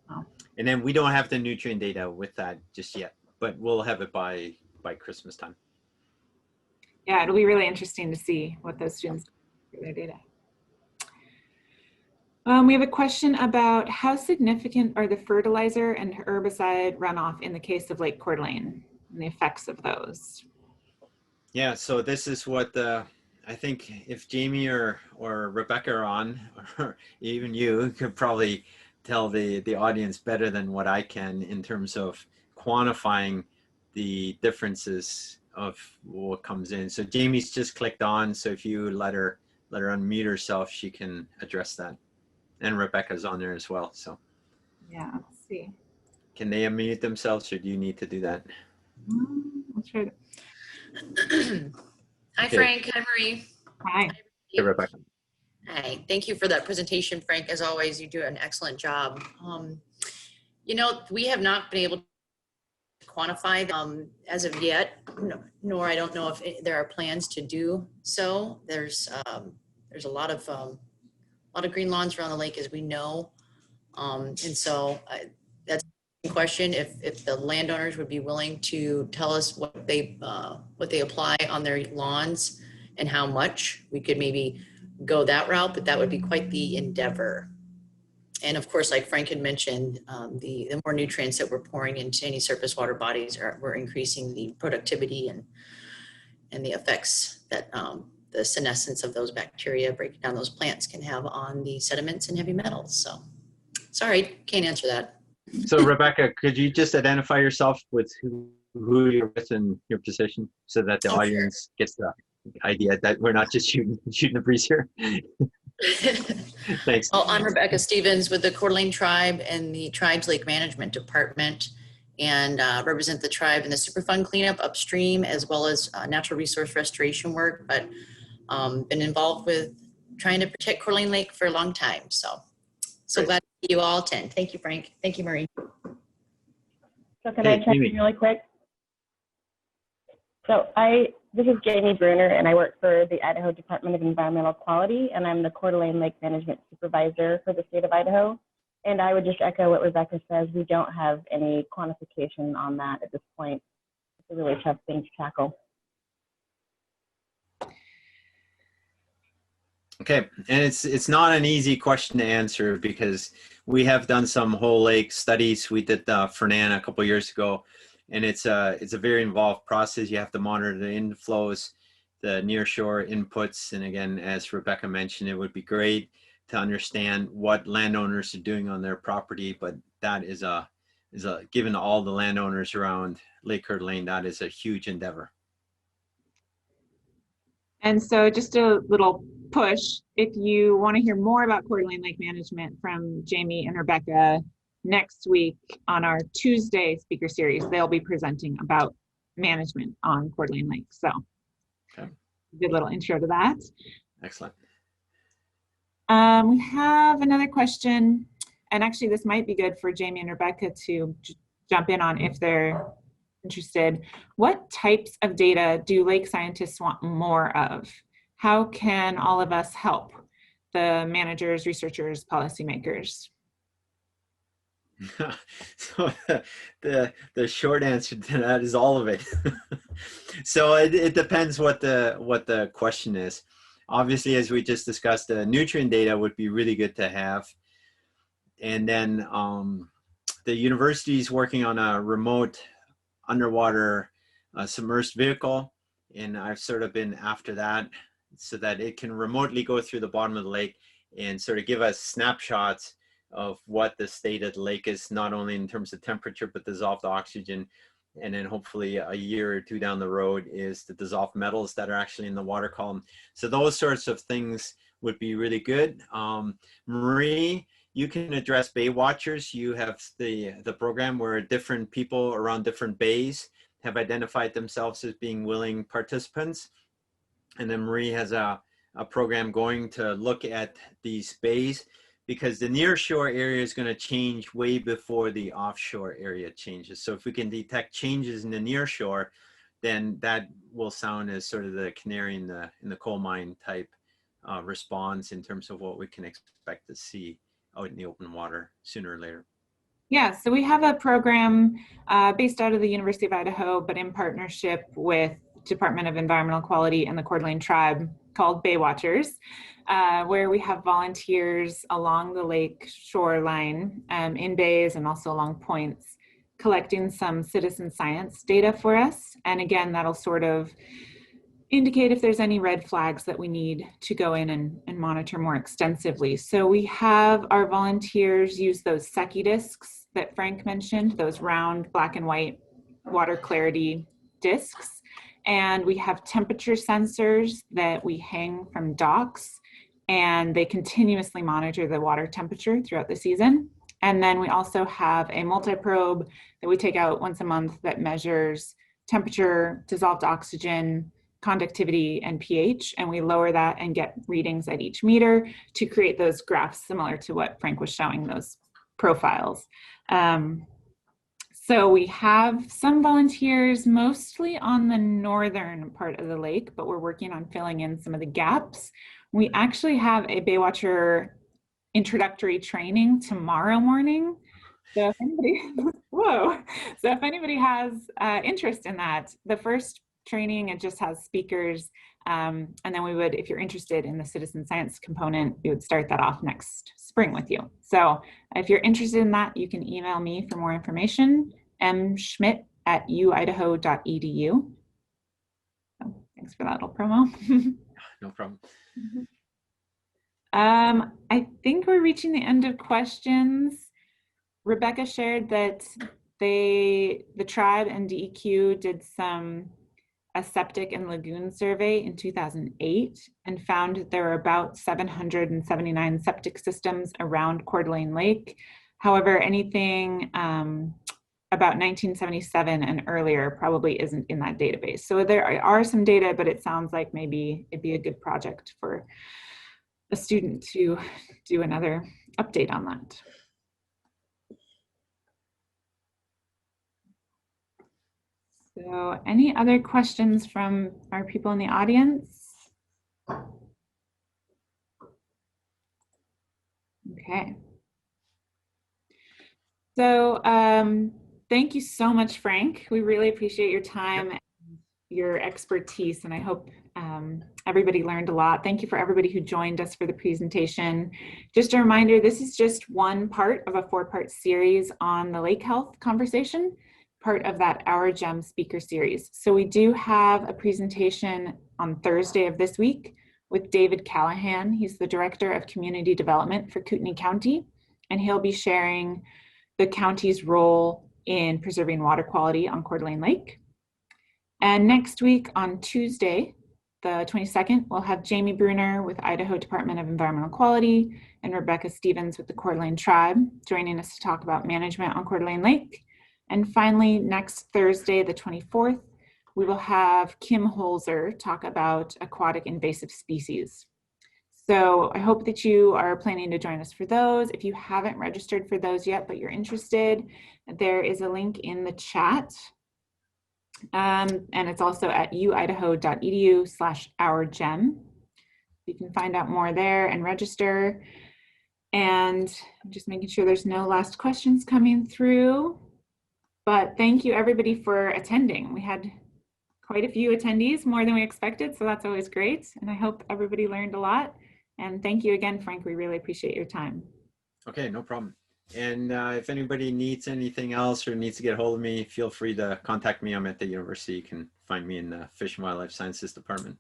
Wow. And then we don't have the nutrient data with that just yet, but we'll have it by Christmas time. Yeah, it'll be really interesting to see what those students do for their data. We have a question about how significant are the fertilizer and herbicide runoff in the case of Lake Coeur and the effects of those? Yeah, so this is what I think if Jamie or Rebecca are on, or even you could probably tell the audience better than what I can in terms of quantifying the differences of what comes in. So Jamie's just clicked on, so if you let her unmute herself, she can address that. And Rebecca's on there as well. So yeah, let's see. Can they unmute themselves, or do you need to do that? I'll try to. Hi, Okay. Frank. Hi, Marie. Hi. Hey, Rebecca. Hi. Thank you for that presentation, Frank. As always, you do an excellent job. You know, we have not been able to quantify as of yet, nor I don't know if there are plans to do so. There's a lot of green lawns around the lake, as we know, and so that's a question. If the landowners would be willing to tell us what they apply on their lawns and how much, we could maybe go that route, but that would be quite the endeavor. And of course, like Frank had mentioned, the more nutrients that we're pouring into any surface water bodies, we're increasing the productivity and the effects that the senescence of those bacteria breaking down those plants can have on the sediments and heavy metals. So sorry, can't answer that. So Rebecca, could you just identify yourself with who you're with and your position, so that the audience gets the idea that we're not just shooting the breeze here? Thanks. Well, I'm Rebecca Stevens with the Coeur d'Alene Tribe and the Tribe's Lake Management Department, and represent the tribe in the Superfund cleanup upstream, as well as natural resource restoration work, but been involved with trying to protect Coeur d'Alene Lake for a long time. So Great. glad to see you all attend. Thank you, Frank. Thank you, Marie. So can I check in really quick? So this is Jamie Bruner, and I work for the Idaho Department of Environmental Quality, and I'm the Coeur d'Alene Lake Management Supervisor for the state of Idaho. And I would just echo what Rebecca says. We don't have any quantification on that at this point. It's a really tough thing to tackle. Okay, and it's not an easy question to answer because we have done some whole lake studies. We did Fernand a couple years ago, and it's a very involved process. You have to monitor the inflows, the nearshore inputs, and again, as Rebecca mentioned, it would be great to understand what landowners are doing on their property, but that is a given all the landowners around Lake Coeur d'Alene, that is a huge endeavor. And so just a little push, if you want to hear more about Coeur d'Alene Lake management from Jamie and Rebecca next week on our Tuesday speaker series, they'll be presenting about management on Coeur d'Alene Lake. So okay. Good little intro to that. Excellent. We have another question, and actually this might be good for Jamie and Rebecca to jump in on if they're interested. What types of data do lake scientists want more of? How can all of us help? The managers, researchers, policymakers. So the short answer to that is all of it. So it depends what the question is. Obviously, as we just discussed, the nutrient data would be really good to have. And then the university is working on a remote underwater submerged vehicle, and I've sort of been after that so that it can remotely go through the bottom of the lake and sort of give us snapshots of what the state of the lake is, not only in terms of temperature, but dissolved oxygen. And then hopefully a year or two down the road is the dissolved metals that are actually in the water column. So those sorts of things would be really good. Marie, you can address bay watchers. You have the program where different people around different bays have identified themselves as being willing participants. And then Marie has a program going to look at these bays, because the nearshore area is going to change way before the offshore area changes. So if we can detect changes in the nearshore, then that will sound as sort of the canary in the coal mine type response in terms of what we can expect to see out in the open water sooner or later. Yeah, so we have a program based out of the University of Idaho, but in partnership with Department of Environmental Quality and the Coeur d'Alene Tribe, called Bay Watchers, where we have volunteers along the lake shoreline in bays and also along points, collecting some citizen science data for us. And again, that'll sort of indicate if there's any red flags that we need to go in and monitor more extensively. So we have our volunteers use those Secchi discs that Frank mentioned, those round black and white water clarity discs. And we have temperature sensors that we hang from docks, and they continuously monitor the water temperature throughout the season. And then we also have a multi-probe that we take out once a month that measures temperature, dissolved oxygen, conductivity, and pH, and we lower that and get readings at each meter to create those graphs similar to what Frank was showing, those profiles. So we have some volunteers mostly on the northern part of the lake, but we're working on filling in some of the gaps. We actually have a Baywatcher introductory training tomorrow morning. So if anybody, so if anybody has interest in that, the first training, it just has speakers. And then we would, if you're interested in the citizen science component, we would start that off next spring with you. So if you're interested in that, you can email me for more information, mschmidt@uidaho.edu. So thanks for that little promo. No problem. I think we're reaching the end of questions. Rebecca shared that the tribe and DEQ did a septic and lagoon survey in 2008 and found that there were about 779 septic systems around Coeur d'Alene Lake. However, anything about 1977 and earlier probably isn't in that database. So there are some data, but it sounds like maybe it'd be a good project for a student to do another update on that. So any other questions from our people in the audience? Okay. So thank you so much, Frank. We really appreciate your time and your expertise, and I hope everybody learned a lot. Thank you for everybody who joined us for the presentation. Just a reminder, this is just one part of a 4-part series on the lake health conversation, part of that Our Gem speaker series. So we do have a presentation on Thursday of this week with David Callahan. He's the Director of Community Development for Kootenai County, and he'll be sharing the county's role in preserving water quality on Coeur d'Alene Lake. And next week on Tuesday, the 22nd, we'll have Jamie Bruner with Idaho Department of Environmental Quality and Rebecca Stevens with the Coeur d'Alene Tribe joining us to talk about management on Coeur d'Alene Lake. And finally, next Thursday, the 24th, we will have Kim Holzer talk about aquatic invasive species. So I hope that you are planning to join us for those. If you haven't registered for those yet, but you're interested, there is a link in the chat. And it's also at uidaho.edu/ourgem. You can find out more there and register. And I'm just making sure there's no last questions coming through. But thank you everybody for attending. We had quite a few attendees, more than we expected, so that's always great. And I hope everybody learned a lot. And thank you again, Frank. We really appreciate your time. Okay, no problem. And if anybody needs anything else or needs to get a hold of me, feel free to contact me. I'm at the university. You can find me in the Fish and Wildlife Sciences Department.